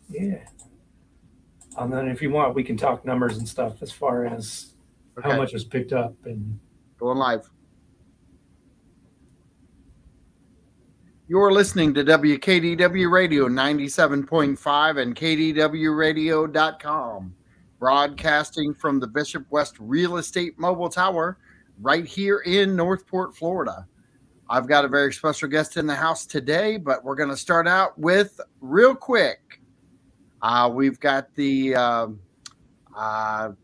Yeah. And then if you want, we can talk numbers and stuff as far as how Okay, much was picked up. And going live. You're listening to WKDW Radio 97.5 and KDWRadio.com, broadcasting from the Bishop West Real Estate Mobile Tower right here in Northport, Florida. I've got a very special guest in the house today, but we're going to start out with real quick. We've got the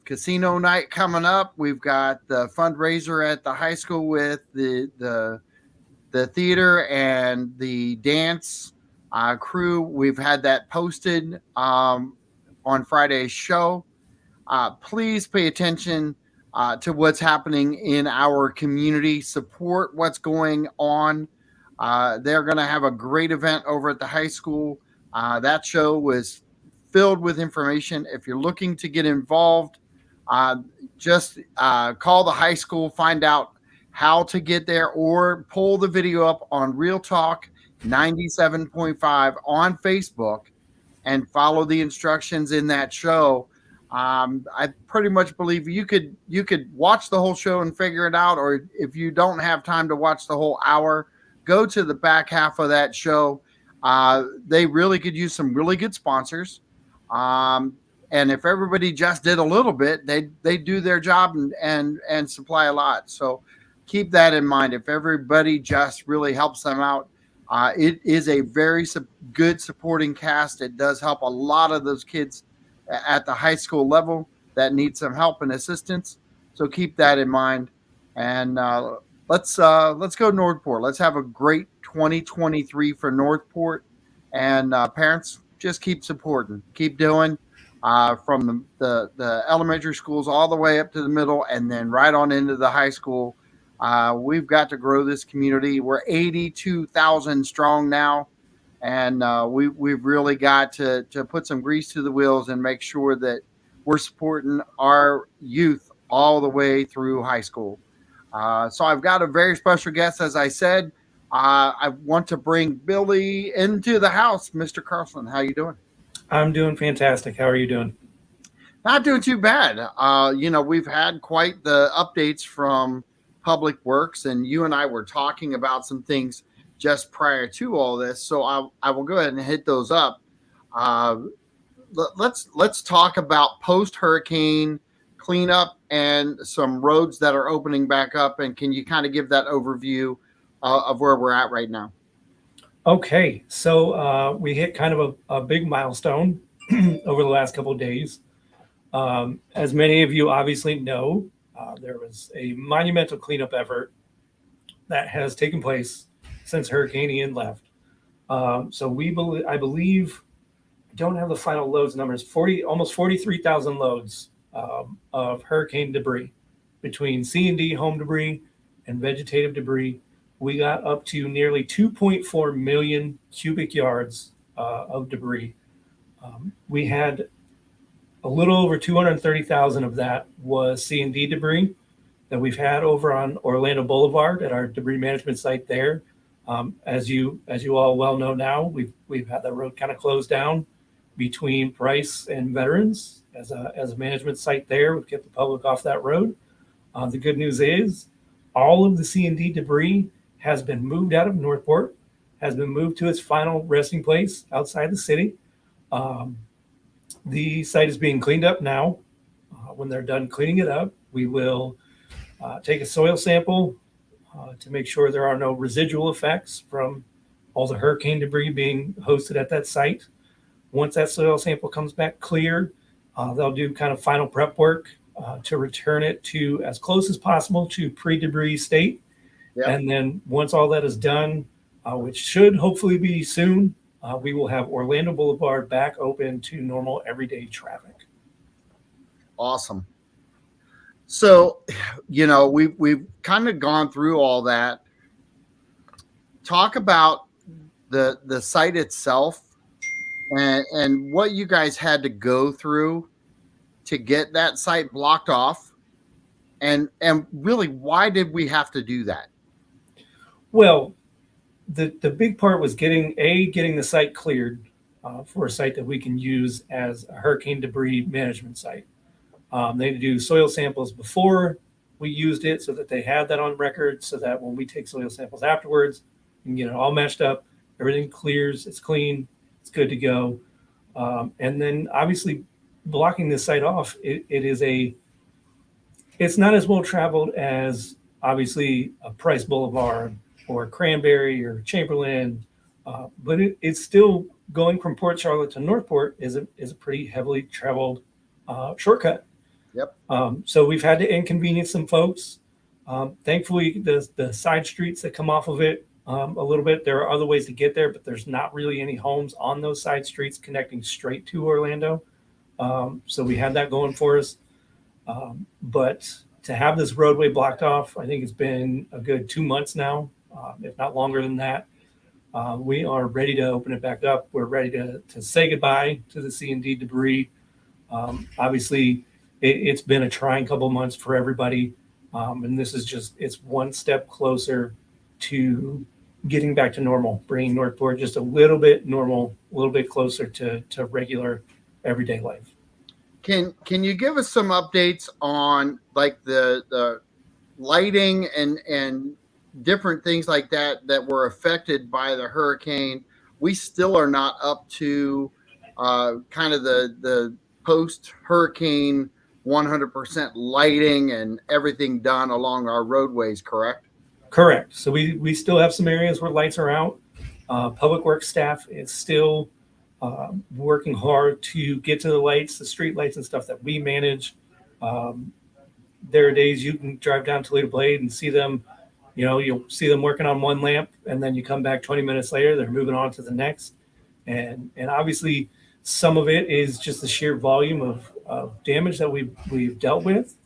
casino night coming up. We've got the fundraiser at the high school with the theater and the dance crew. We've had that posted on Friday's show. Please pay attention to what's happening in our community. Support what's going on. They're going to have a great event over at the high school. That show was filled with information. If you're looking to get involved, just call the high school, find out how to get there, or pull the video up on Real Talk 97.5 on Facebook and follow the instructions in that show. I pretty much believe you could watch the whole show and figure it out, or if you don't have time to watch the whole hour, go to the back half of that show. They really could use some really good sponsors. And if everybody just did a little bit, they do their job and supply a lot. So keep that in mind. If everybody just really helps them out, it is a very good supporting cast. It does help a lot of those kids at the high school level that need some help and assistance. So keep that in mind. And let's go Northport. Let's have a great 2023 for Northport. And parents, just keep supporting, keep doing. From the elementary schools all the way up to the middle, and then right on into the high school. We've got to grow this community. We're 82,000 strong now, and we've really got to put some grease to the wheels and make sure that we're supporting our youth all the way through high school. So I've got a very special guest, as I said. I want to bring Billy into the house. Mr. Carlson, how you doing? I'm doing fantastic. How are you doing? Not doing too bad. We've had quite the updates from Public Works, and you and I were talking about some things just prior to all this. So I will go ahead and hit those up. Let's talk about post-hurricane cleanup and some roads that are opening back up. And can you kind of give that overview of where we're at right now? Okay, so we hit kind of a big milestone over the last couple of days. As many of you obviously know, there was a monumental cleanup effort that has taken place since Hurricane Ian left. So I believe, I don't have the final loads numbers, almost 43,000 loads of hurricane debris between C&D home debris and vegetative debris. We got up to nearly 2.4 million cubic yards of debris. We had a little over 230,000 of that was C&D debris that we've had over on Orlando Boulevard at our debris management site there. As you all well know now, we've had that road kind of closed down between Price and Veterans as a management site there. We've kept the public off that road. The good news is all of the C&D debris has been moved out of Northport, has been moved to its final resting place outside the city. The site is being cleaned up now. When they're done cleaning it up, we will take a soil sample to make sure there are no residual effects from all the hurricane debris being hosted at that site. Once that soil sample comes back clear, they'll do kind of final prep work to return it to as close as possible to pre-debris state. Yep. And then once all that is done, which should hopefully be soon, we will have Orlando Boulevard back open to normal everyday traffic. Awesome. So, we've kind of gone through all that. Talk about the site itself and what you guys had to go through to get that site blocked off, and really, why did we have to do that? Well, the big part was getting the site cleared for a site that we can use as a hurricane debris management site. They do soil samples before we used it so that they had that on record, so that when we take soil samples afterwards, we can get it all matched up, everything clears, it's clean, it's good to go. And then obviously blocking this site off, it's not as well traveled as obviously a Price Boulevard or Cranberry or Chamberlain, but it's still going from Port Charlotte to Northport is a pretty heavily traveled shortcut. Yep. So we've had to inconvenience some folks. Thankfully, the side streets that come off of it a little bit, there are other ways to get there, but there's not really any homes on those side streets connecting straight to Orlando. So we had that going for us. But to have this roadway blocked off, I think it's been a good 2 months now, if not longer than that. We are ready to open it back up. We're ready to say goodbye to the C&D debris. Obviously, it's been a trying couple of months for everybody. And this is it's one step closer to getting back to normal, bringing Northport just a little bit normal, a little bit closer to regular everyday life. Can you give us some updates on like the lighting and different things like that were affected by the hurricane? We still are not up to kind of the post-hurricane 100% lighting and everything done along our roadways, correct? Correct. So we still have some areas where lights are out. Public Works staff is still working hard to get to the lights, the street lights and stuff that we manage. There are days you can drive down Toledo Blade and see them, you'll see them working on one lamp, and then you come back 20 minutes later, they're moving on to the next. And obviously some of it is just the sheer volume of damage that we've dealt with.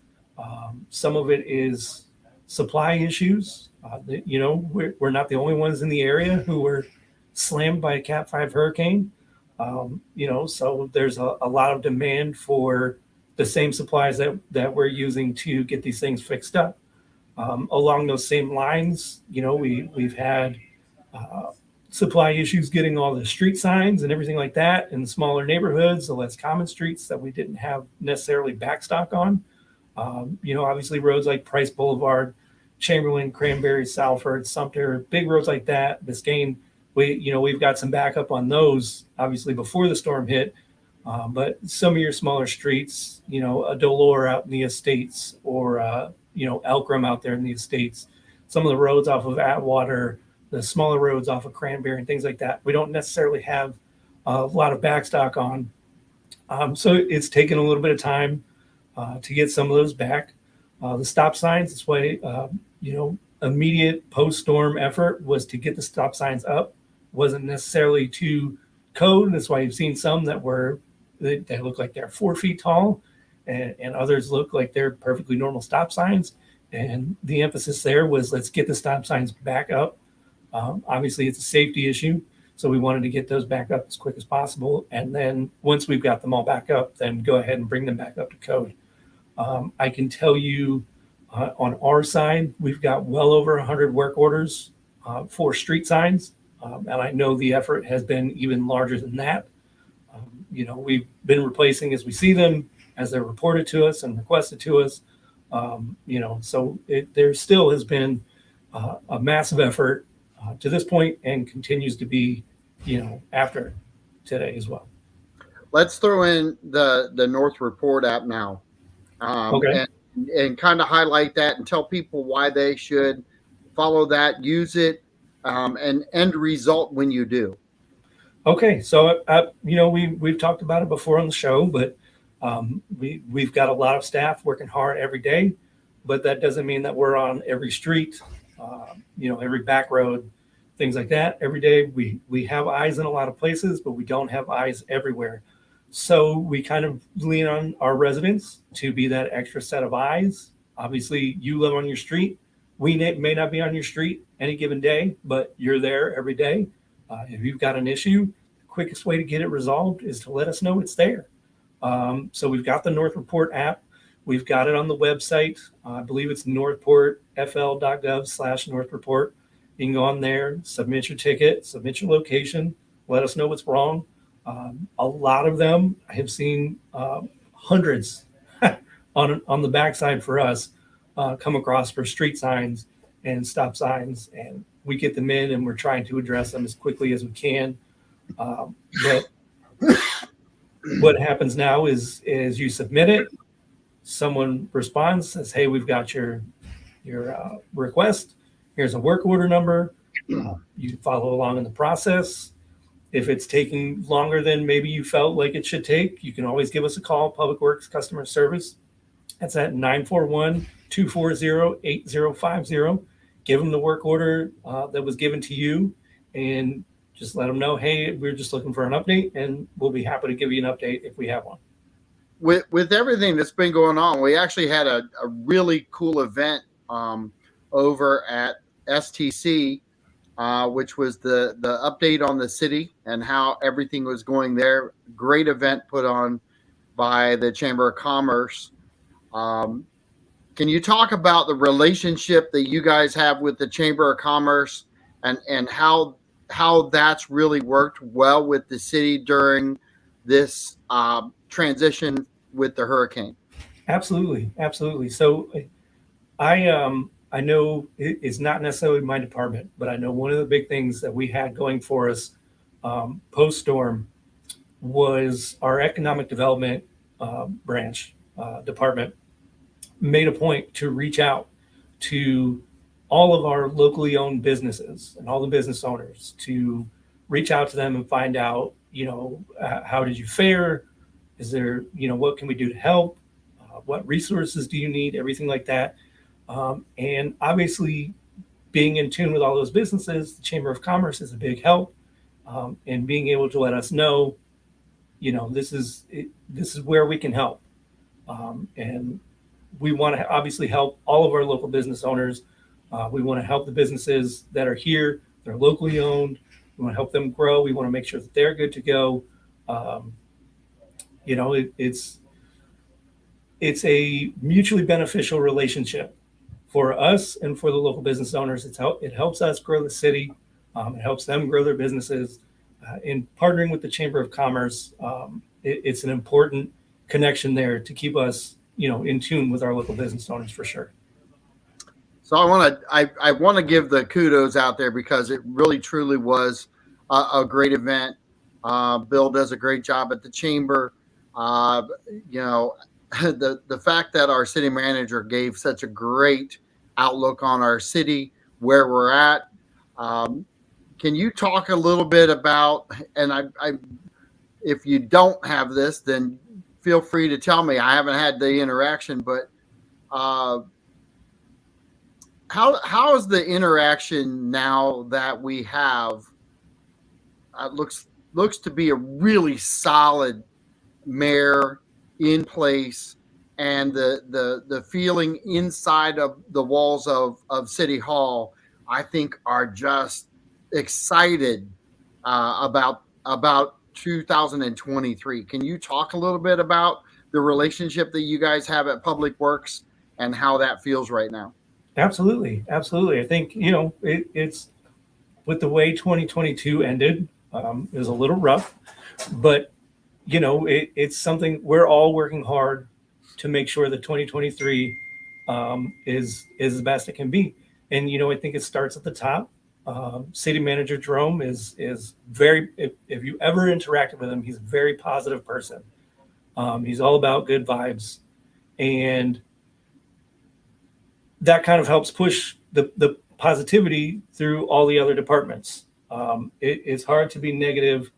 Some of it is supply issues. We're not the only ones in the area who were slammed by a Cat 5 hurricane. So there's a lot of demand for the same supplies that we're using to get these things fixed up. Along those same lines, we've had supply issues getting all the street signs and everything like that in the smaller neighborhoods, the less common streets that we didn't have necessarily backstock on. Obviously roads like Price Boulevard, Chamberlain, Cranberry, Salford, Sumter, big roads like that, Biscayne, we've got some backup on those, obviously before the storm hit. But some of your smaller streets, a Dolore out in the Estates, or Elkram out there in the Estates, some of the roads off of Atwater, the smaller roads off of Cranberry and things like that, we don't necessarily have a lot of backstock on. So it's taken a little bit of time to get some of those back. The stop signs, that's why, immediate post-storm effort was to get the stop signs up. Wasn't necessarily to code. That's why you've seen some that they look like they're 4 feet tall, and others look like they're perfectly normal stop signs. And the emphasis there was, let's get the stop signs back up. Obviously, it's a safety issue, so we wanted to get those back up as quick as possible. And then once we've got them all back up, then go ahead and bring them back up to code. I can tell you on our side, we've got well over 100 work orders for street signs. And I know the effort has been even larger than that. We've been replacing as we see them, as they're reported to us and requested to us. So there still has been a massive effort to this point, and continues to be, after today as well. Let's throw in the North Report app now. Okay. And kind of highlight that and tell people why they should follow that, use it, and end result when you do. Okay, so we've talked about it before on the show, but we've got a lot of staff working hard every day, but that doesn't mean that we're on every street, every back road, things like that. Every day we have eyes in a lot of places, but we don't have eyes everywhere. So we kind of lean on our residents to be that extra set of eyes. Obviously, you live on your street. We may not be on your street any given day, but you're there every day. If you've got an issue, the quickest way to get it resolved is to let us know it's there. So we've got the North Report app. We've got it on the website. I believe it's northportfl.gov/North Report. You can go on there, submit your ticket, submit your location, let us know what's wrong. A lot of them I have seen hundreds on the backside for us come across for street signs and stop signs, and we get them in and we're trying to address them as quickly as we can. But what happens now is you submit it, someone responds, says, "Hey, we've got your request. Here's a work order number." You follow along in the process. If it's taking longer than maybe you felt like it should take, you can always give us a call, Public Works Customer Service. That's at 941-240-8050. Give them the work order that was given to you and just let them know, hey, we're just looking for an update, and we'll be happy to give you an update if we have one. With everything that's been going on, we actually had a really cool event over at STC, which was the update on the city and how everything was going there. Great event put on by the Chamber of Commerce. Can you talk about the relationship that you guys have with the Chamber of Commerce and how that's really worked well with the city during this transition with the hurricane? Absolutely. So I know it's not necessarily my department, but I know one of the big things that we had going for us post-storm was our economic development branch department made a point to reach out to all of our locally owned businesses and all the business owners, to reach out to them and find out, how did you fare? Is there, what can we do to help? What resources do you need? Everything like that. And obviously, being in tune with all those businesses, the Chamber of Commerce is a big help in being able to let us know, this is where we can help. And we want to obviously help all of our local business owners. We want to help the businesses that are here, they're locally owned. We want to help them grow. We want to make sure that they're good to go. It's a mutually beneficial relationship for us and for the local business owners. It helps us grow the city. It helps them grow their businesses. In partnering with the Chamber of Commerce, it's an important connection there to keep us, in tune with our local business owners for sure. So I want to give the kudos out there because it really truly was a great event. Bill does a great job at the chamber. The fact that our city manager gave such a great outlook on our city, where we're at. Can you talk a little bit about, and I if you don't have this, then feel free to tell me. I haven't had the interaction, but how is the interaction now that we have? Looks to be a really solid mayor in place, and the feeling inside of the walls of City Hall, I think, are just excited about 2023. Can you talk a little bit about the relationship that you guys have at Public Works and how that feels right now? Absolutely. I think, it's with the way 2022 ended, it was a little rough, but it's something we're all working hard to make sure that 2023 is the best it can be. And, I think it starts at the top. City Manager Jerome is very, if you ever interacted with him, he's a very positive person. He's all about good vibes. And that kind of helps push the positivity through all the other departments. It's hard to be negative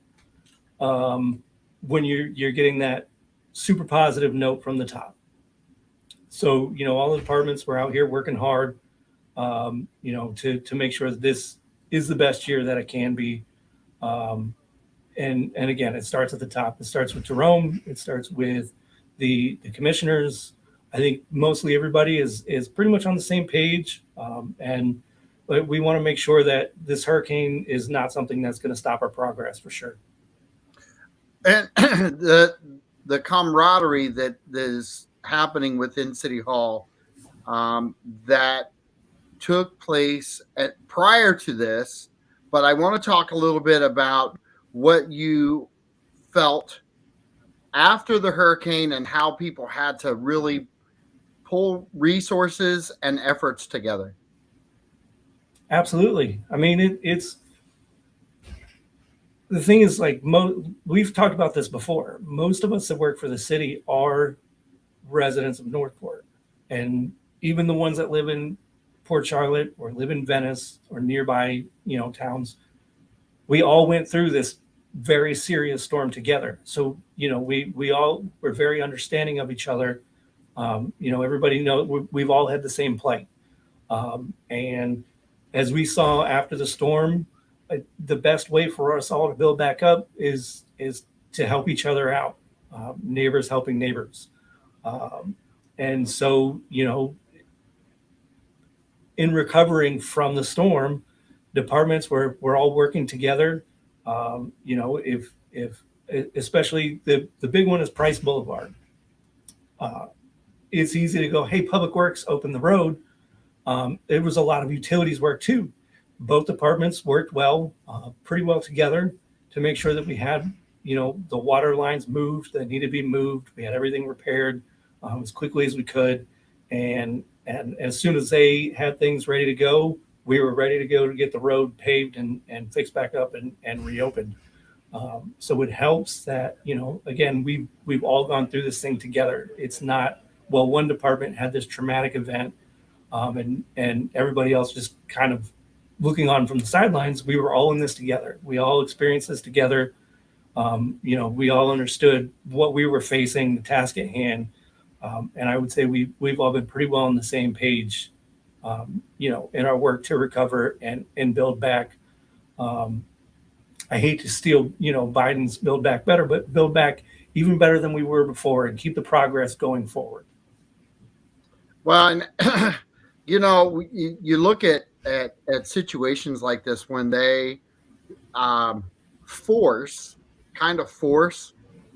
when you're getting that super positive note from the top. So, all the departments, we're out here working hard, to make sure that this is the best year that it can be. And again, it starts at the top. It starts with Jerome. It starts with the commissioners. I think mostly everybody is pretty much on the same page. And we want to make sure that this hurricane is not something that's going to stop our progress for sure. And the camaraderie that is happening within City Hall that took place prior to this, but I want to talk a little bit about what you felt after the hurricane and how people had to really pull resources and efforts together? Absolutely. I mean, it's the thing is like we've talked about this before. Most of us that work for the city are residents of Northport, and even the ones that live in Port Charlotte or live in Venice or nearby, towns, we all went through this very serious storm together. So, we all were very understanding of each other. Everybody knows we've all had the same plight. And as we saw after the storm, the best way for us all to build back up is to help each other out, neighbors helping neighbors. And so, in recovering from the storm, departments we're all working together. If especially the big one is Price Boulevard. It's easy to go, hey, Public Works, open the road. It was a lot of utilities work too. Both departments worked pretty well together to make sure that we had, the water lines moved that needed to be moved. We had everything repaired as quickly as we could. And as soon as they had things ready to go, we were ready to go to get the road paved and fixed back up and reopened. So it helps that, again, we've all gone through this thing together. It's not, well, one department had this traumatic event and everybody else just kind of looking on from the sidelines. We were all in this together. We all experienced this together. We all understood what we were facing, the task at hand. And I would say we've all been pretty well on the same page, in our work to recover and build back. I hate to steal, Biden's build back better, but build back even better than we were before and keep the progress going forward. Well, and you look at situations like this when they force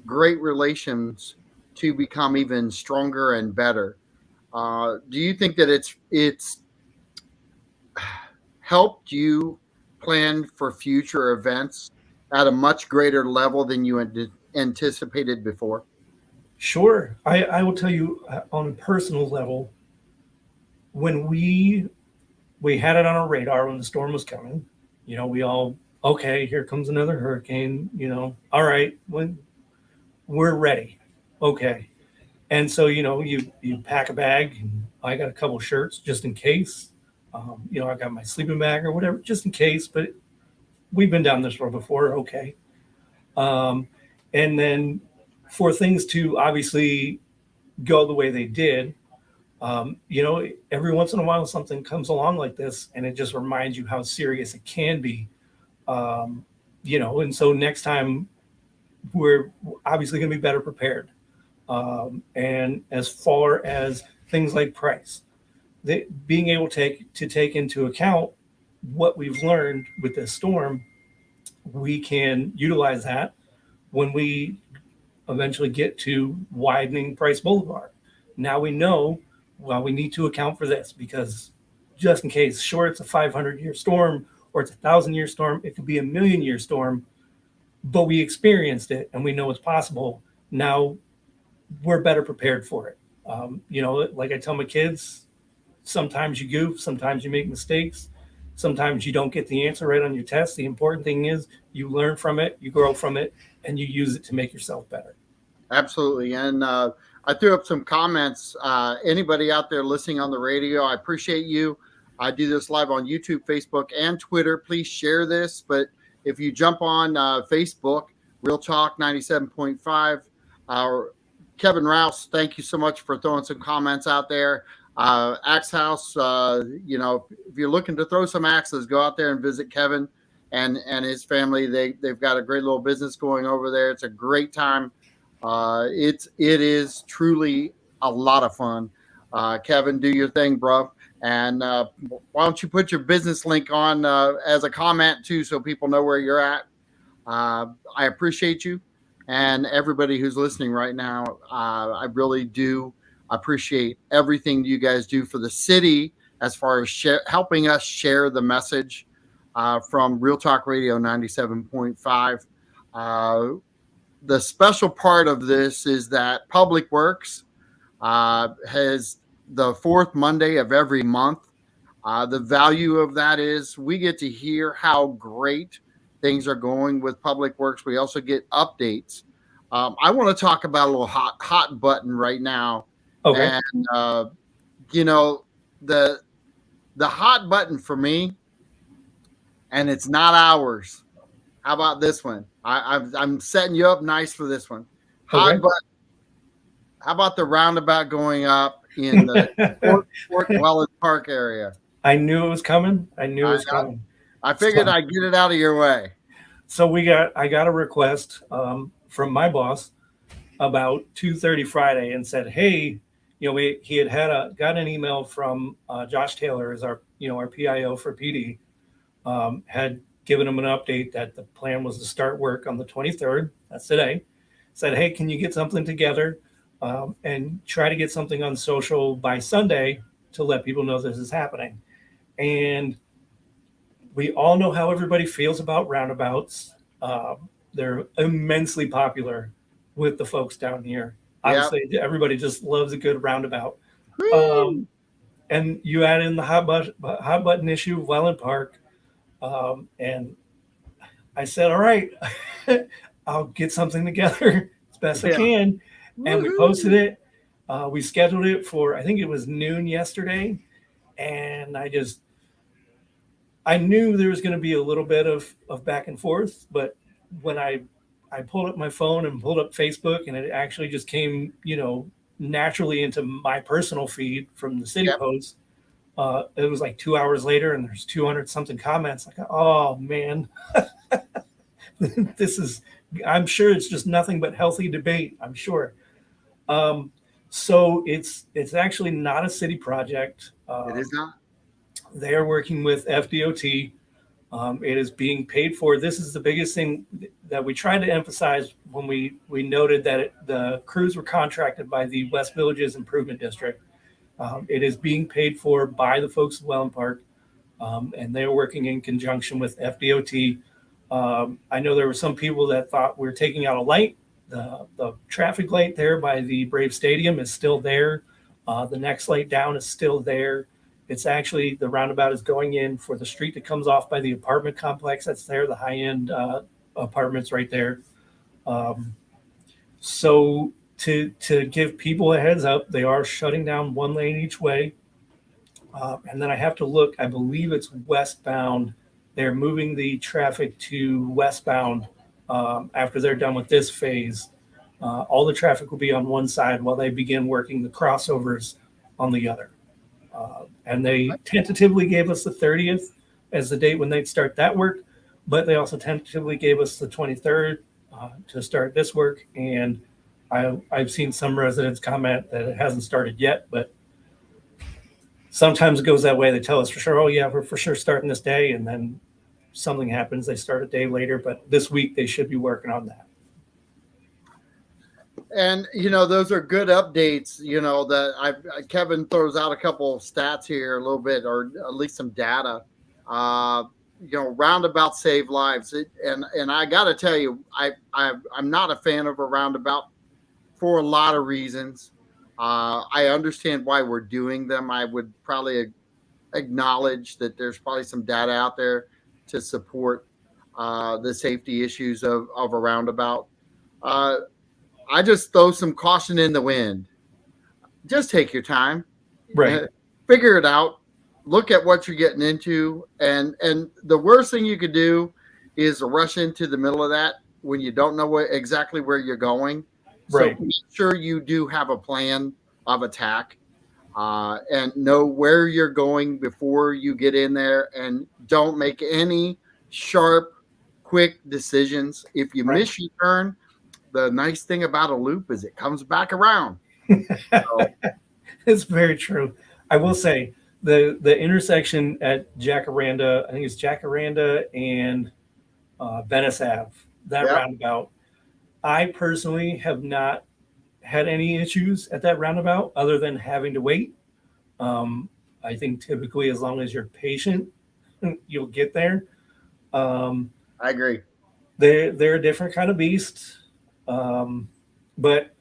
great relations to become even stronger and better. Do you think that it's helped you plan for future events at a much greater level than you anticipated before? Sure. I will tell you on a personal level, when we had it on our radar when the storm was coming, we all, okay, here comes another hurricane, all right, when we're ready. Okay. And so, you pack a bag, and I got a couple shirts just in case. I got my sleeping bag or whatever, just in case, but we've been down this road before. Okay. And then for things to obviously go the way they did, every once in a while something comes along like this and it just reminds you how serious it can be. And so next time we're obviously going to be better prepared. And as far as things like price, being able to take into account what we've learned with this storm, we can utilize that when we eventually get to widening Price Boulevard. Now we know, well, we need to account for this because just in case, sure, it's a 500-year storm or it's a 1,000-year storm, it could be a 1,000,000-year storm, but we experienced it and we know it's possible. Now we're better prepared for it. Like I tell my kids, sometimes you goof, sometimes you make mistakes, sometimes you don't get the answer right on your test. The important thing is you learn from it, you grow from it, and you use it to make yourself better. Absolutely. And I threw up some comments. Anybody out there listening on the radio, I appreciate you. I do this live on YouTube, Facebook, and Twitter. Please share this. But if you jump on Facebook, Real Talk 97.5, Kevin Rouse, thank you so much for throwing some comments out there. Axe House, if you're looking to throw some axes, go out there and visit Kevin and his family. They've got a great little business going over there. It's a great time. It is truly a lot of fun. Kevin, do your thing, bro. And why don't you put your business link on as a comment too, so people know where you're at. I appreciate you and everybody who's listening right now. I really do appreciate everything you guys do for the city as far as helping us share the message from Real Talk Radio 97.5. the special part of this is that Public Works has the fourth Monday of every month. The value of that is we get to hear how great things are going with Public Works. We also get updates. I want to talk about a little hot button right now, Okay. and you know the hot button for me, and it's not ours. How about this one? I'm setting you up nice for this one. Hot Okay. button. How about the roundabout going up in the Fort Welland Park area? I knew it was coming. I knew it I was coming. I figured So, I'd get it out of your way. so I got a request from my boss about 2:30 Friday and said, "Hey, he had got an email from Josh Taylor, as our PIO for PD, had given him an update that the plan was to start work on the 23rd. That's today. Said, hey, can you get something together and try to get something on social by Sunday to let people know this is happening." And we all know how everybody feels about roundabouts. They're immensely popular with the folks down here. Yep. Obviously, everybody just loves a good roundabout. Whee! And you add in the hot button issue of Welland Park. And I said, all right, I'll get something together as best I Yeah. can. And we Woohoo! posted it. We scheduled it for, I think it was noon yesterday. And I knew there was going to be a little bit of back and forth. But when I pulled up my phone and pulled up Facebook, and it actually just came, naturally into my personal feed from the city Yep. post. It was like 2 hours later, and there's 200 something comments. Like, oh man, I'm sure it's just nothing but healthy debate. I'm sure. So it's actually not a city project. It is not. They are working with FDOT. It is being paid for. This is the biggest thing that we tried to emphasize when we noted that the crews were contracted by the West Villages Improvement District. It is being paid for by the folks at Welland Park, and they're working in conjunction with FDOT. I know there were some people that thought we were taking out a light. The traffic light there by the Brave Stadium is still there. The next light down is still there. It's actually, the roundabout is going in for the street that comes off by the apartment complex that's there, the high-end apartments right there. So to give people a heads up, they are shutting down one lane each way. And then I have to look, I believe it's westbound. They're moving the traffic to westbound after they're done with this phase. All the traffic will be on one side while they begin working the crossovers on the other. And they tentatively gave us the 30th as the date when they'd start that work, but they also tentatively gave us the 23rd to start this work. And I've seen some residents comment that it hasn't started yet, but sometimes it goes that way. They tell us for sure, oh yeah, we're for sure starting this day, and then something happens. They start a day later, but this week they should be working on that. And those are good updates. That Kevin throws out a couple of stats here, a little bit, or at least some data. Roundabout save lives, and I got to tell you, I'm not a fan of a roundabout for a lot of reasons. I understand why we're doing them. I would probably acknowledge that there's probably some data out there to support the safety issues of a roundabout. I just throw some caution in the wind. Just take your time, Right. Figure it out. Look at what you're getting into, and the worst thing you could do is rush into the middle of that when you don't know exactly where you're going. Right. So make sure you do have a plan of attack and know where you're going before you get in there, and don't make any sharp, quick decisions. If you miss your turn, the nice thing about a loop is it comes back around. So, it's very true. I will say the intersection at Jacaranda, I think it's Jacaranda and Venice Ave, that Yep. roundabout. I personally have not had any issues at that roundabout other than having to wait. I think typically as long as you're patient, you'll get there. I agree. They're a different kind of beast. But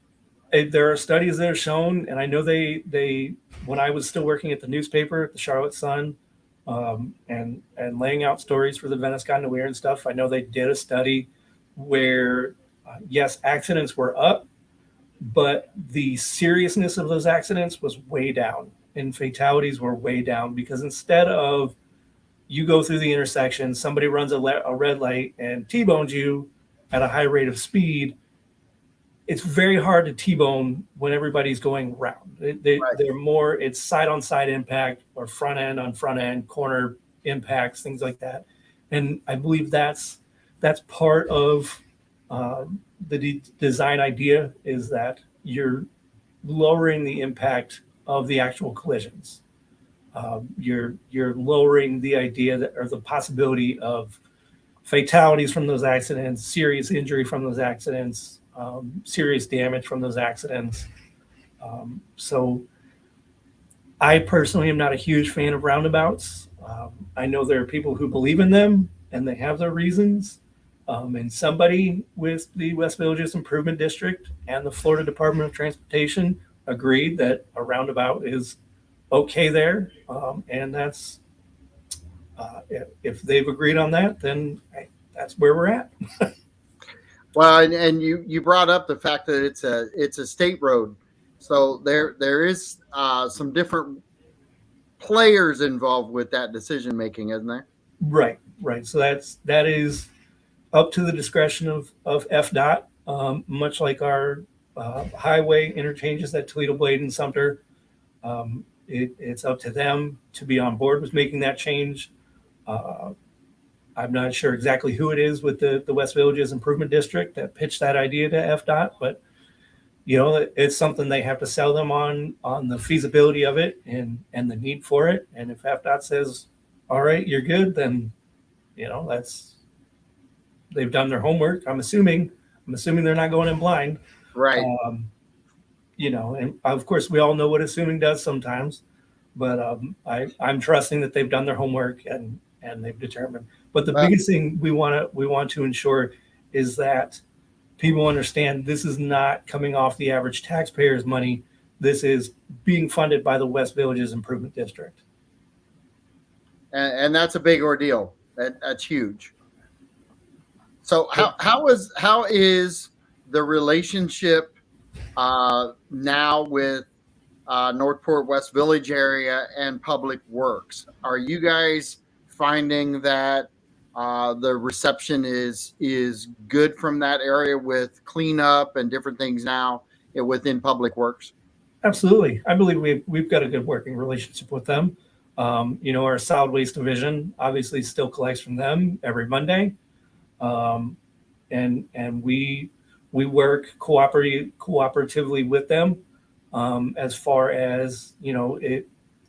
there are studies that have shown, and I know they when I was still working at the newspaper, the Charlotte Sun, and laying out stories for the Venice Gondolier and stuff, I know they did a study where yes, accidents were up, but the seriousness of those accidents was way down, and fatalities were way down because instead of you go through the intersection, somebody runs a red light and T-bones you at a high rate of speed, it's very hard to T-bone when everybody's going round. They're more, it's side on side impact or front end on front end, corner impacts, things like that. And I believe that's part of the design idea, is that you're lowering the impact of the actual collisions. You're lowering the idea that, or the possibility of fatalities from those accidents, serious injury from those accidents, serious damage from those accidents. So I personally am not a huge fan of roundabouts. I know there are people who believe in them and they have their reasons. And somebody with the West Villages Improvement District and the Florida Department of Transportation agreed that a roundabout is okay there. And that's, if they've agreed on that, then that's where we're at. Well, and you brought up the fact that it's a state road, so there is some different players involved with that decision making, isn't there? Right. So that is up to the discretion of FDOT, much like our highway interchanges at Toledo Blade and Sumter. It's up to them to be on board with making that change. I'm not sure exactly who it is with the West Villages Improvement District that pitched that idea to FDOT, but it's something they have to sell them on the feasibility of it and the need for it. And if FDOT says, all right, you're good, then they've done their homework. I'm assuming they're not going in blind. Right. And of course we all know what assuming does sometimes, but I'm trusting that they've done their homework and they've determined. But the biggest thing we want to ensure is that people understand this is not coming off the average taxpayer's money. This is being funded by the West Villages Improvement District. And that's a big ordeal. That's huge. So how is the relationship now with Northport West Village area and Public Works? Are you guys finding that the reception is good from that area with cleanup and different things now within Public Works? Absolutely. I believe we've got a good working relationship with them. Our solid waste division obviously still collects from them every Monday. And we work cooperatively with them. As far as,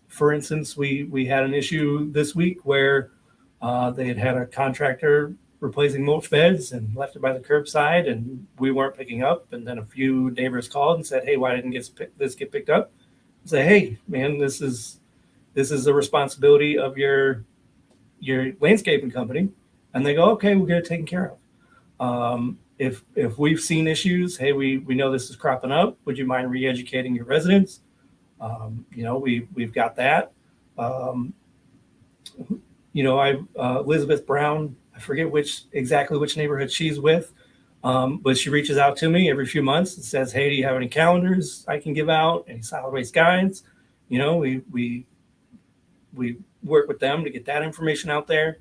for instance, we had an issue this week where they had a contractor replacing mulch beds and left it by the curbside, and we weren't picking up. And then a few neighbors called and said, "Hey, why didn't this get picked up?" I say, "Hey, man, this is the responsibility of your landscaping company." And they go, "Okay, we'll get it taken care of." If we've seen issues, hey, we know this is cropping up. Would you mind re-educating your residents? We've got that. Elizabeth Brown, I forget exactly which neighborhood she's with, but she reaches out to me every few months and says, "Hey, do you have any calendars I can give out? Any solid waste guides?" We work with them to get that information out there.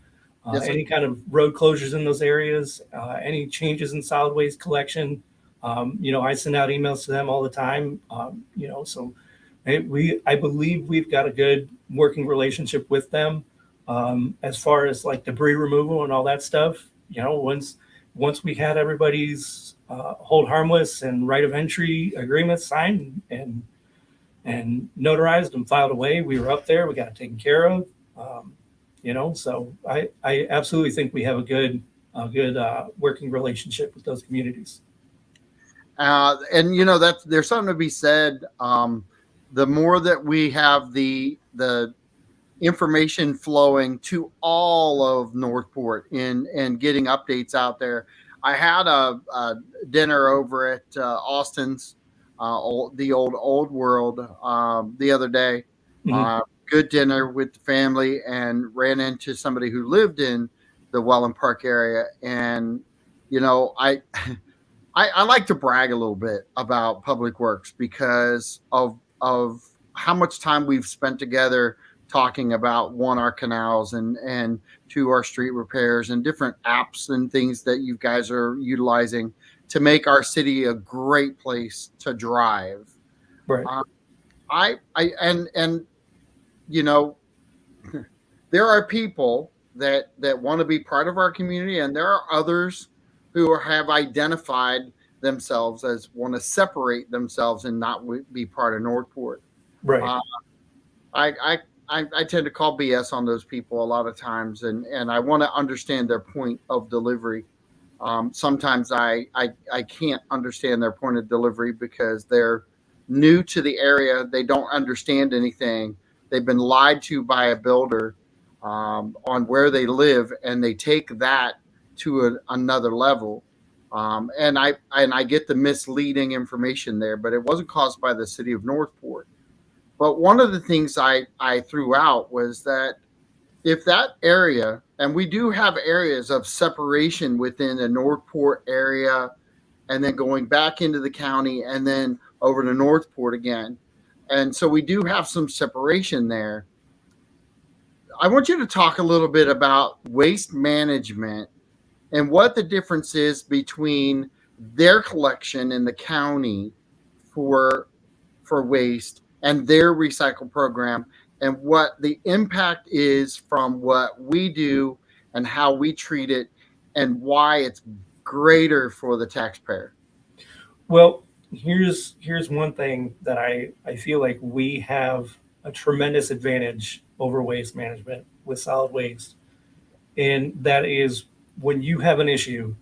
Yes, any kind of road closures in those areas, any changes in solid waste collection. I send out emails to them all the time. So I believe we've got a good working relationship with them. As far as like debris removal and all that stuff, once we had everybody's hold harmless and right of entry agreements signed and notarized and filed away, we were up there. We got it taken care of. So I absolutely think we have a good working relationship with those communities. And that there's something to be said. The more that we have the information flowing to all of Northport and getting updates out there, I had a dinner over at Austin's, the old world, the other day. Mhm. Uh, Good dinner with the family, and ran into somebody who lived in the Welland Park area. And you know, I like to brag a little bit about Public Works because of how much time we've spent together talking about, one, our canals, and two, our street repairs and different apps and things that you guys are utilizing to make our city a great place to drive. Right. Uh, and you know, there are people that want to be part of our community, and there are others who have identified themselves as want to separate themselves and not be part of Northport. Right. Uh, I, I I tend to call BS on those people a lot of times, and I want to understand their point of delivery. Sometimes I can't understand their point of delivery because they're new to the area. They don't understand anything. They've been lied to by a builder on where they live, and they take that to another level. And I get the misleading information there, but it wasn't caused by the city of Northport. But one of the things I threw out was that if that area, and we do have areas of separation within the Northport area, and then going back into the county and then over to Northport again. And so we do have some separation there. I want you to talk a little bit about waste management and what the difference is between their collection in the county for waste and their recycle program, and what the impact is from what we do and how we treat it, and why it's greater for the taxpayer. Well, here's one thing that I feel like we have a tremendous advantage over waste management with solid waste, and that is when you have an issue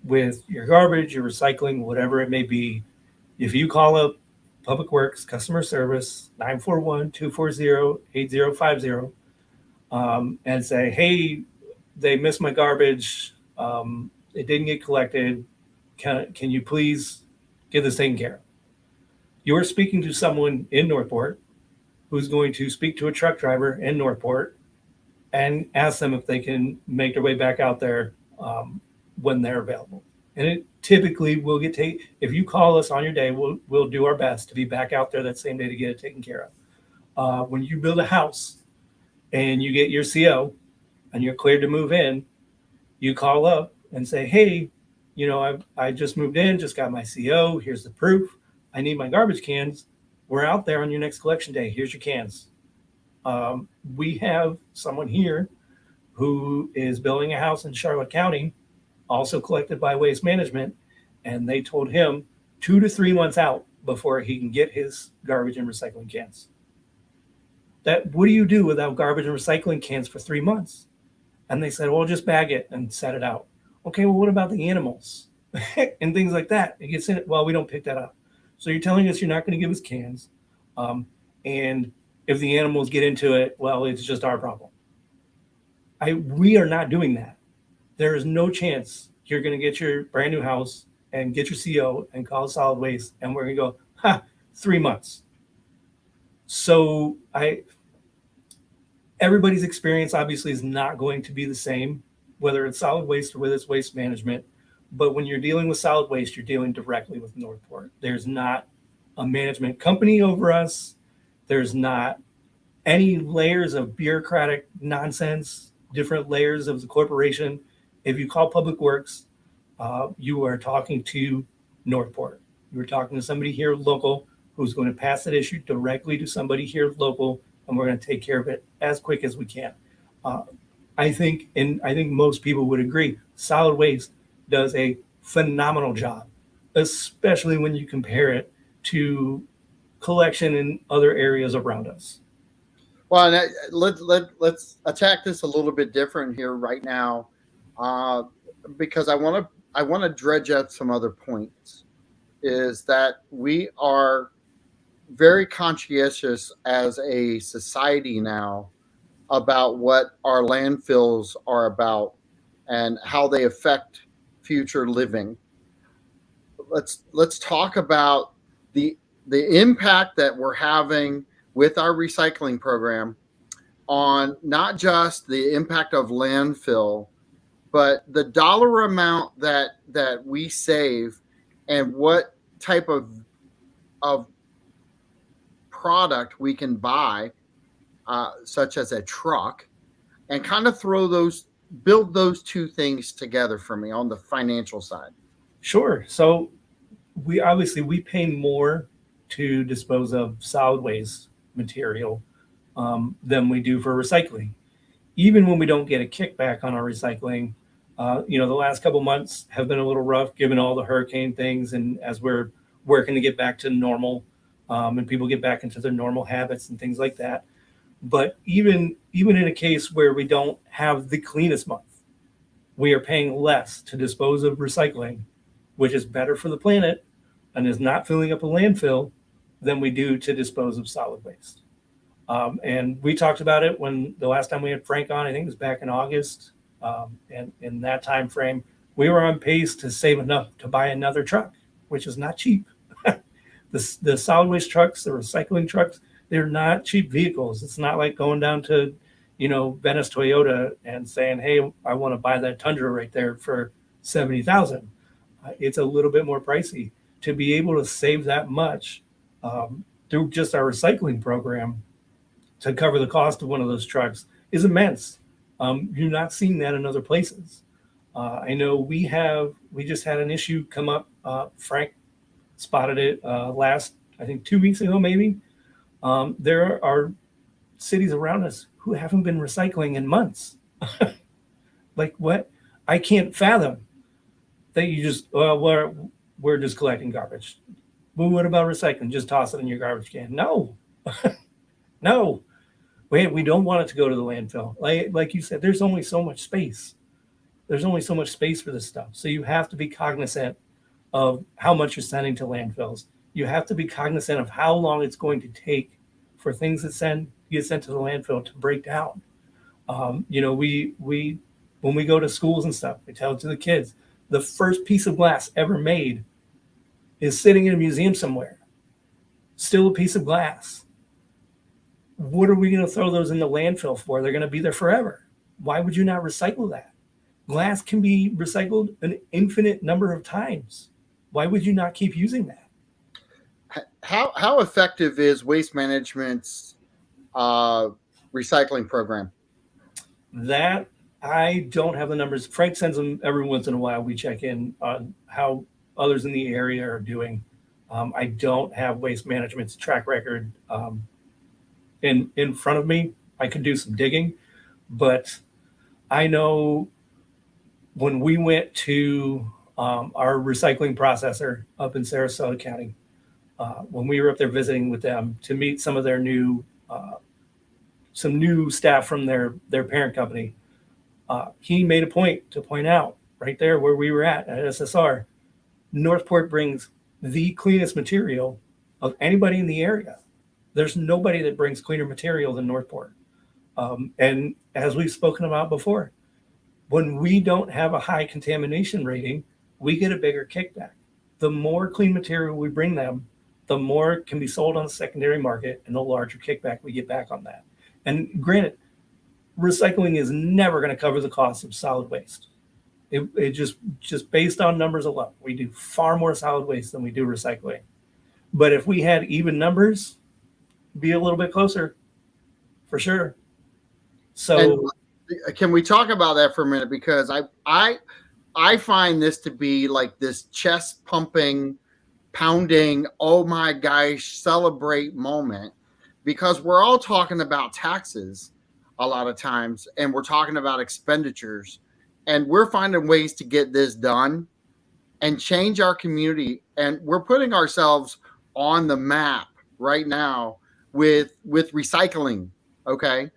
with your garbage, your recycling, whatever it may be, if you call up Public Works customer service 941-240-8050, and say, hey, they missed my garbage, it didn't get collected, can you please get this taken care of? You're speaking to someone in Northport who's going to speak to a truck driver in Northport and ask them if they can make their way back out there when they're available. And it typically will get taken. If you call us on your day, we'll do our best to be back out there that same day to get it taken care of. When you build a house and you get your CO and you're cleared to move in, you call up and say, hey, I just moved in, just got my CO. Here's the proof. I need my garbage cans. We're out there on your next collection day. Here's your cans. We have someone here who is building a house in Charlotte County, also collected by Waste Management, and they told him 2 to 3 months out before he can get his garbage and recycling cans. What do you do without garbage and recycling cans for 3 months? And they said, well, just bag it and set it out. Okay, well, what about the animals and things like that? It gets in it. Well, we don't pick that up. So you're telling us you're not going to give us cans. And if the animals get into it, well, it's just our problem. We are not doing that. There is no chance you're going to get your brand new house and get your CO and call solid waste, and we're going to go, 3 months. So everybody's experience obviously is not going to be the same, whether it's solid waste or whether it's waste management. But when you're dealing with solid waste, you're dealing directly with Northport. There's not a management company over us. There's not any layers of bureaucratic nonsense, different layers of the corporation. If you call Public Works, you are talking to Northport. You're talking to somebody here local who's going to pass that issue directly to somebody here local, and we're going to take care of it as quick as we can. I think most people would agree, solid waste does a phenomenal job, especially when you compare it to collection in other areas around us. Well, and let's attack this a little bit different here right now, because I want to dredge out some other points. Is that we are very conscientious as a society now about what our landfills are about and how they affect future living. Let's talk about the impact that we're having with our recycling program on not just the impact of landfill, but the dollar amount that we save and what type of product we can buy, such as a truck, and kind of build those two things together for me on the financial side. Sure. So we pay more to dispose of solid waste material than we do for recycling. Even when we don't get a kickback on our recycling, the last couple months have been a little rough given all the hurricane things, and as we're working to get back to normal, and people get back into their normal habits and things like that. But even in a case where we don't have the cleanest month, we are paying less to dispose of recycling, which is better for the planet and is not filling up a landfill, than we do to dispose of solid waste. And we talked about it when the last time we had Frank on, I think it was back in August. And in that time frame, we were on pace to save enough to buy another truck, which is not cheap. The solid waste trucks, the recycling trucks, they're not cheap vehicles. It's not like going down to, Venice Toyota and saying, "Hey, I want to buy that Tundra right there for $70,000." It's a little bit more pricey. To be able to save that much through just our recycling program to cover the cost of one of those trucks is immense. You're not seeing that in other places. I know we just had an issue come up. Frank spotted it last, I think 2 weeks ago, maybe. There are cities around us who haven't been recycling in months. Like what? I can't fathom that you just, we're just collecting garbage. Well, what about recycling? Just toss it in your garbage can. No, no. We don't want it to go to the landfill. Like you said, there's only so much space. There's only so much space for this stuff. So you have to be cognizant of how much you're sending to landfills. You have to be cognizant of how long it's going to take for things that get sent to the landfill to break down. We when we go to schools and stuff, we tell it to the kids, the first piece of glass ever made is sitting in a museum somewhere. Still a piece of glass. What are we going to throw those in the landfill for? They're going to be there forever. Why would you not recycle that? Glass can be recycled an infinite number of times. Why would you not keep using that? How effective is Waste Management's recycling program? That I don't have the numbers. Frank sends them every once in a while. We check in on how others in the area are doing. I don't have Waste Management's track record in front of me. I could do some digging, but I know when we went to our recycling processor up in Sarasota County, when we were up there visiting with them to meet some of their new staff from their parent company, he made a point to point out right there where we were at SSR, Northport brings the cleanest material of anybody in the area. There's nobody that brings cleaner material than Northport. And as we've spoken about before, when we don't have a high contamination rating, we get a bigger kickback. The more clean material we bring them, the more can be sold on the secondary market and the larger kickback we get back on that. And granted, recycling is never going to cover the cost of solid waste. It just based on numbers alone, we do far more solid waste than we do recycling. But if we had even numbers, be a little bit closer, for sure. So, and can we talk about that for a minute? Because I find this to be like this chest pumping, pounding, oh my gosh, celebrate moment, because we're all talking about taxes a lot of times, and we're talking about expenditures, and we're finding ways to get this done and change our community, and we're putting ourselves on the map right now with recycling. Okay.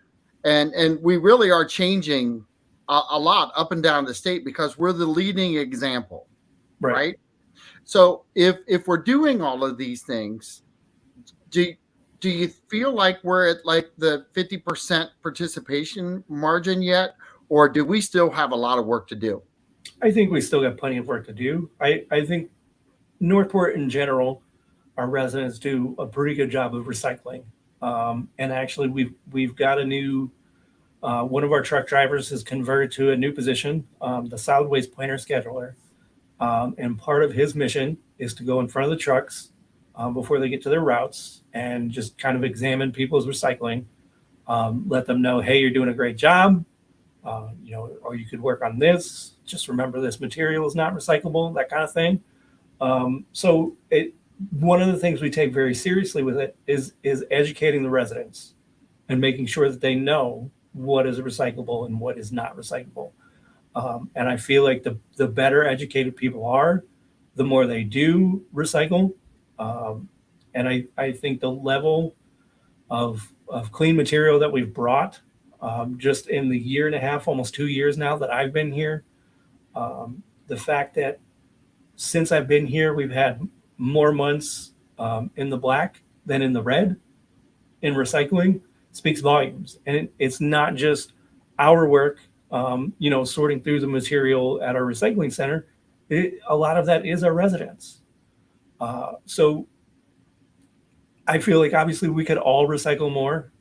And we really are changing a lot up and down the state because we're the leading example. Right. So if we're doing all of these things, do you feel like we're at like the 50% participation margin yet, or do we still have a lot of work to do? I think we still got plenty of work to do. I think Northport in general, our residents do a pretty good job of recycling. And actually, we've got a new one of our truck drivers has converted to a new position, the solid waste planner scheduler. And part of his mission is to go in front of the trucks before they get to their routes and just kind of examine people's recycling, let them know, hey, you're doing a great job, or you could work on this. Just remember this material is not recyclable, that kind of thing. One of the things we take very seriously with it is educating the residents and making sure that they know what is recyclable and what is not recyclable. And I feel like the better educated people are, the more they do recycle. And I think the level of clean material that we've brought just in the year and a half, almost 2 years now that I've been here, the fact that since I've been here, we've had more months in the black than in the red in recycling speaks volumes. And it's not just our work, sorting through the material at our recycling center. A lot of that is our residents. So I feel like obviously we could all recycle more.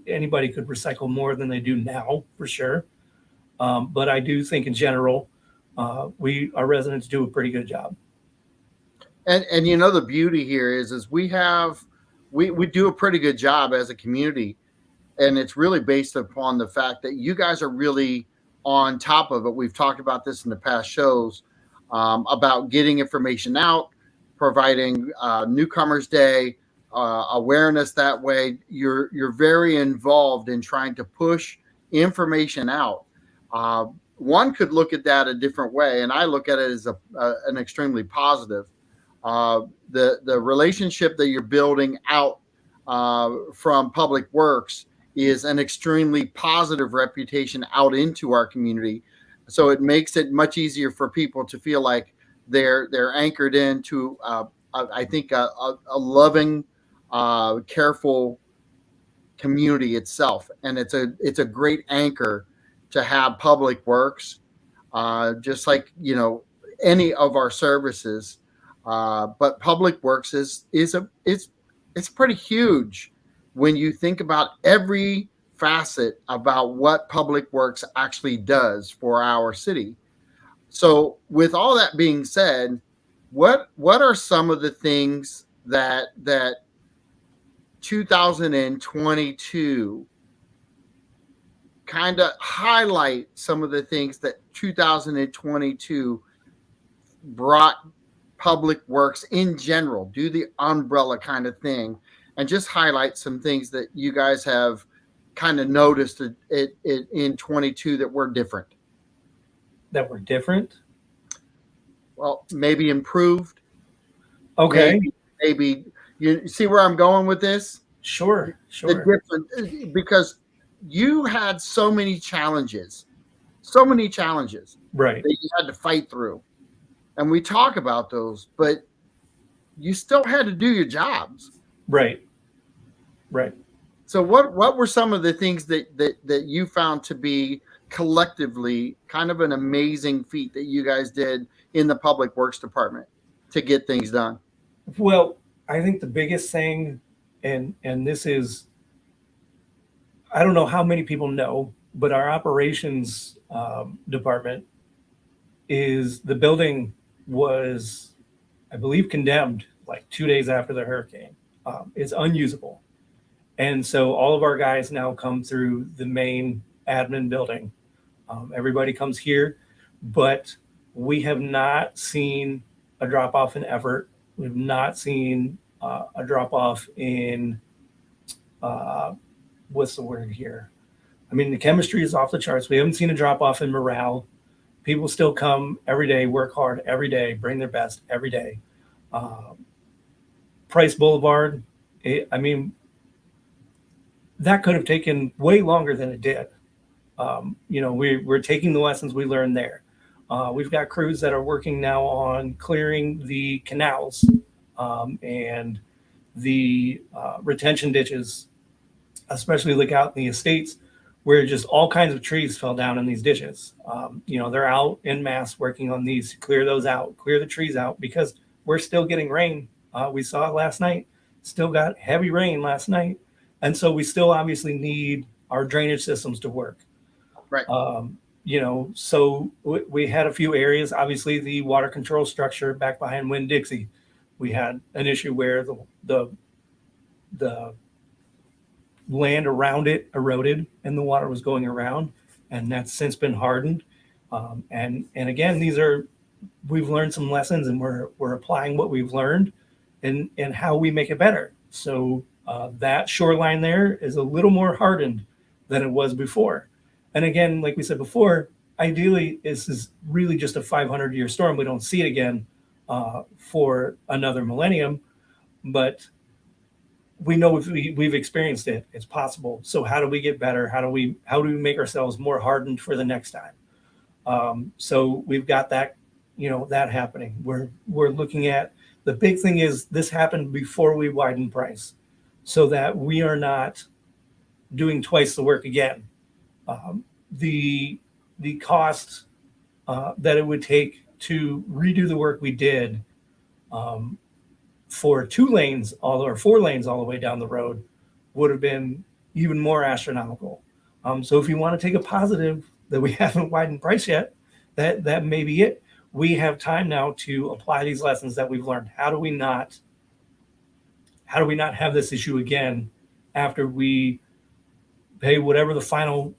Anybody could recycle more than they do now, for sure. But I do think in general, our residents do a pretty good job. And the beauty here is we do a pretty good job as a community, and it's really based upon the fact that you guys are really on top of it. We've talked about this in the past shows about getting information out, providing Newcomers Day awareness that way. You're very involved in trying to push information out. One could look at that a different way, and I look at it as an extremely positive. The relationship that you're building out from Public Works is an extremely positive reputation out into our community. So it makes it much easier for people to feel like they're anchored into, I think, a loving, careful community itself. And it's a great anchor to have Public Works, just like, any of our services. But Public Works it's pretty huge when you think about every facet about what Public Works actually does for our city. So with all that being said, what are some of the things that 2022 kind of highlight some of the things that 2022 brought Public Works in general, do the umbrella kind of thing, and just highlight some things that you guys have kind of noticed it in 22 that were different. That were different? Well, maybe improved. Okay. Maybe you see where I'm going with this? Sure. Because you had so many challenges, right, that you had to fight through. And we talk about those, but you still had to do your jobs. Right. So what were some of the things that you found to be collectively kind of an amazing feat that you guys did in the Public Works Department to get things done? Well, I think the biggest thing, and this is, I don't know how many people know, but our operations department the building was, I believe, condemned like 2 days after the hurricane. It's unusable. And so all of our guys now come through the main admin building. Everybody comes here, but we have not seen a drop off in effort. We've not seen a drop off in, what's the word here? I mean, the chemistry is off the charts. We haven't seen a drop off in morale. People still come every day, work hard every day, bring their best every day. Price Boulevard, that could have taken way longer than it did. We're taking the lessons we learned there. We've got crews that are working now on clearing the canals and the retention ditches, especially like out in the estates where just all kinds of trees fell down in these ditches. They're out en masse working on these to clear those out, clear the trees out, because we're still getting rain. We saw it last night, still got heavy rain last night. And so we still obviously need our drainage systems to work. Right. So we had a few areas, obviously the water control structure back behind Winn-Dixie. We had an issue where the land around it eroded and the water was going around, and that's since been hardened. And again, we've learned some lessons, and we're applying what we've learned and how we make it better. So that shoreline there is a little more hardened than it was before. And again, like we said before, ideally this is really just a 500-year storm. We don't see it again for another millennium, but we know if we've experienced it, it's possible. So how do we get better? How do we make ourselves more hardened for the next time? So we've got that, that happening. We're looking at, the big thing is this happened before we widened price, so that we are not doing twice the work again. The cost that it would take to redo the work we did for 2 lanes or 4 lanes all the way down the road would have been even more astronomical. So if you want to take a positive that we haven't widened price yet, that may be it. We have time now to apply these lessons that we've learned. How do we not have this issue again after we pay whatever the final,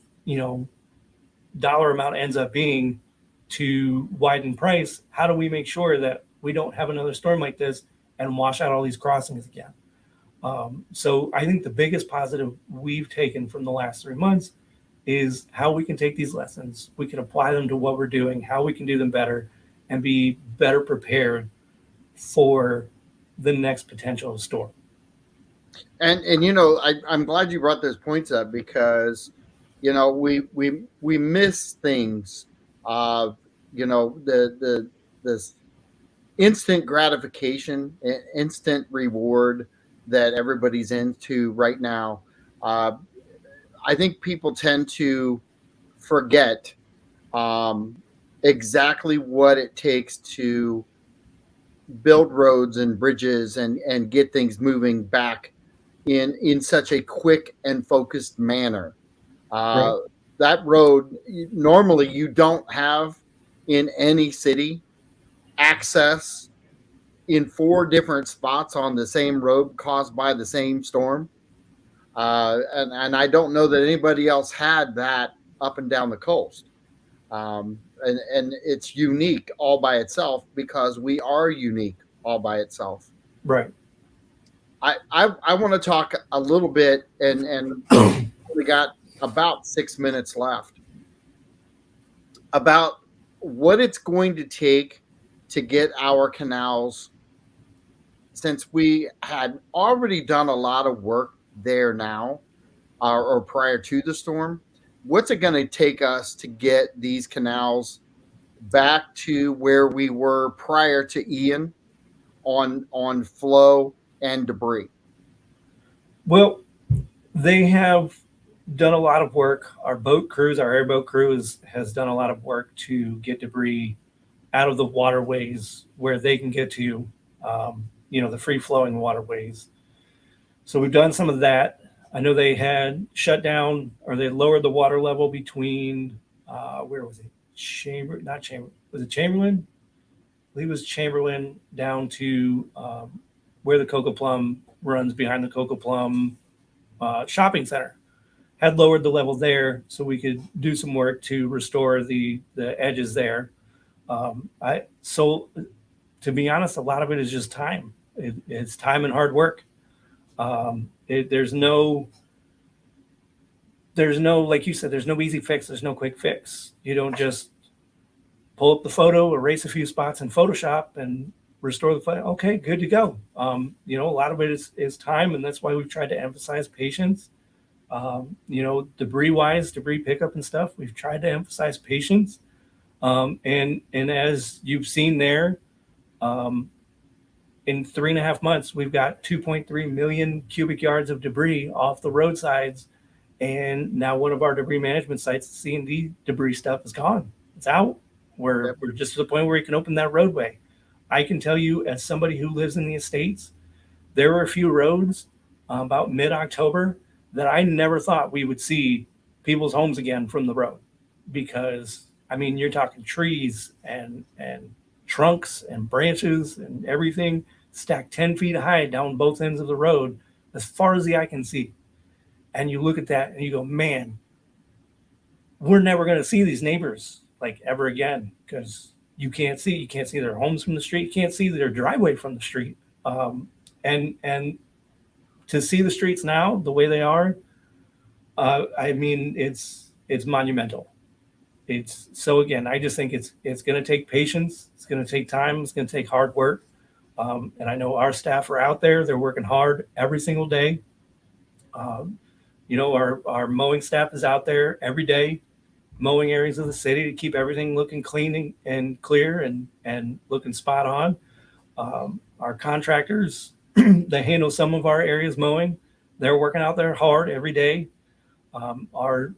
dollar amount ends up being to widen price? How do we make sure that we don't have another storm like this and wash out all these crossings again? So I think the biggest positive we've taken from the last 3 months is how we can take these lessons, we can apply them to what we're doing, how we can do them better, and be better prepared for the next potential storm. And I'm glad you brought those points up, because we miss things. This instant gratification, instant reward that everybody's into right now. I think people tend to forget exactly what it takes to build roads and bridges and get things moving back in such a quick and focused manner. Right. That road, normally you don't have in any city access in 4 different spots on the same road caused by the same storm. And I don't know that anybody else had that up and down the coast. And it's unique all by itself, because we are unique all by itself. Right. I want to talk a little bit, and we got about 6 minutes left, about what it's going to take to get our canals, since we had already done a lot of work there now or prior to the storm. What's it going to take us to get these canals back to where we were prior to Ian on flow and debris? Well, they have done a lot of work. Our airboat crew has done a lot of work to get debris out of the waterways where they can get to, the free flowing waterways. So we've done some of that. I know they had shut down, or they lowered the water level between, where was it? Was it Chamberlain? I believe it was Chamberlain down to where the Cocoa Plum runs behind the Cocoa Plum shopping center. Had lowered the level there so we could do some work to restore the edges there. So to be honest, a lot of it is just time. It's time and hard work. There's no, like you said, there's no easy fix. There's no quick fix. You don't just pull up the photo, erase a few spots in Photoshop, and restore the photo. Okay, good to go. A lot of it is time, and that's why we've tried to emphasize patience. Debris pickup and stuff, we've tried to emphasize patience. And as you've seen there, in 3.5 months, we've got 2.3 million cubic yards of debris off the roadsides And now one of our debris management sites, C&D debris stuff is gone. It's out. We're just to the point where we can open that roadway. I can tell you, as somebody who lives in the estates, there were a few roads about mid-October that I never thought we would see people's homes again from the road, because I mean, you're talking trees and trunks and branches and everything stacked 10 feet high down both ends of the road as far as the eye can see. And you look at that and you go, man, we're never going to see these neighbors like ever again, because you can't see their homes from the street, you can't see their driveway from the street. And to see the streets now the way they are, I mean, it's monumental. It's so, again, I just think it's going to take patience, it's going to take time, it's going to take hard work. And I know our staff are out there, they're working hard every single day. Our mowing staff is out there every day mowing areas of the city to keep everything looking clean and clear and looking spot on. Our contractors that handle some of our areas mowing, they're working out there hard every day. Our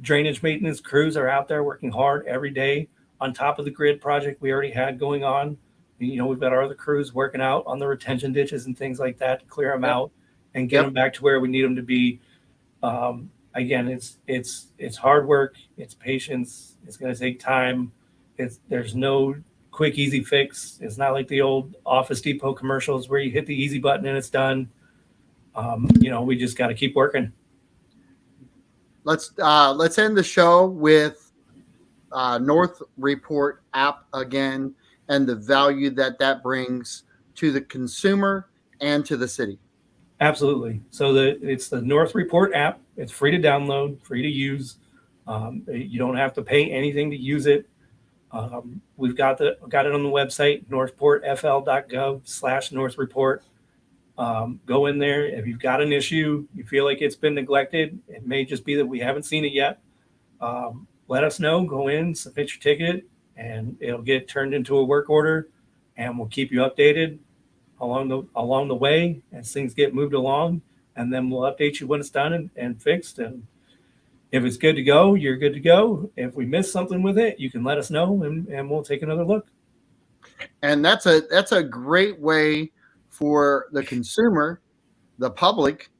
drainage maintenance crews are out there working hard every day on top of the grid project we already had going on. We've got our other crews working out on the retention ditches and things like that to clear them out and get them back to where we need them to be. Again, it's hard work, it's patience, it's going to take time. There's no quick, easy fix. It's not like the old Office Depot commercials where you hit the easy button and it's done. We just got to keep working. Let's end the show with North Report app again, and the value that brings to the consumer and to the city. Absolutely. So it's the North Report app. It's free to download, free to use. You don't have to pay anything to use it. We've got it on the website, northportfl.gov/North Report. Go in there. If you've got an issue, you feel like it's been neglected, it may just be that we haven't seen it yet. Let us know. Go in, submit your ticket, and it'll get turned into a work order, and we'll keep you updated along the way as things get moved along, and then we'll update you when it's done and fixed. And if it's good to go, you're good to go. If we miss something with it, you can let us know, and we'll take another look. And that's a great way for the consumer, the public,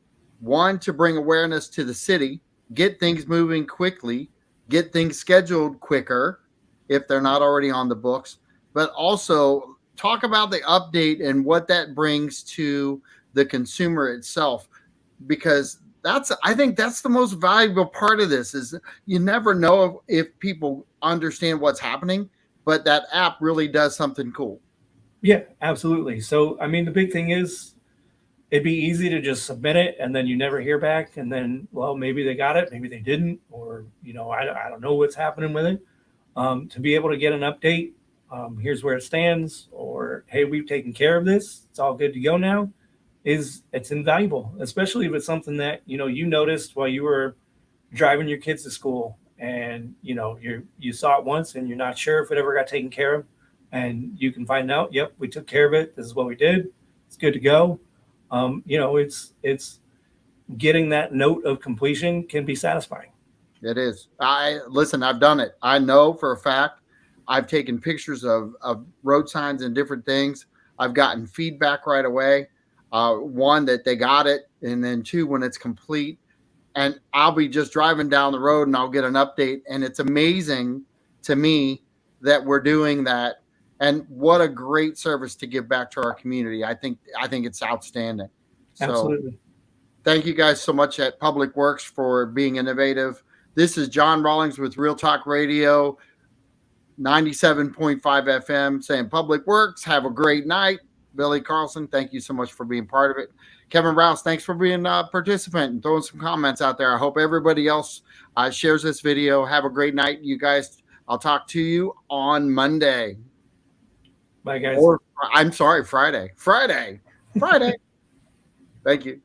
one, to bring awareness to the city, get things moving quickly, get things scheduled quicker if they're not already on the books, but also talk about the update and what that brings to the consumer itself, because I think that's the most valuable part of this. Is you never know if people understand what's happening, but that app really does something cool. Yeah, absolutely. So, I mean, the big thing is it'd be easy to just submit it and then you never hear back. And then, well, maybe they got it, maybe they didn't, or, I don't know what's happening with it. To be able to get an update, here's where it stands, or, hey, we've taken care of this, it's all good to go now, it's invaluable, especially if it's something that, you noticed while you were driving your kids to school, and, you saw it once and you're not sure if it ever got taken care of. And you can find out, yep, we took care of it. This is what we did. It's good to go. It's getting that note of completion can be satisfying. It is. I've done it. I know for a fact. I've taken pictures of road signs and different things. I've gotten feedback right away. One, that they got it, and then two, when it's complete. And I'll be just driving down the road and I'll get an update. And it's amazing to me that we're doing that. And what a great service to give back to our community. I think it's outstanding. Absolutely. So thank you guys so much at Public Works for being innovative. This is John Rawlings with Real Talk Radio, 97.5 FM, saying Public Works, have a great night. Billy Carlson, thank you so much for being part of it. Kevin Rouse, thanks for being a participant and throwing some comments out there. I hope everybody else shares this video. Have a great night, you guys. I'll talk to you on Monday. Bye, guys. Or, I'm sorry, Friday. Thank you.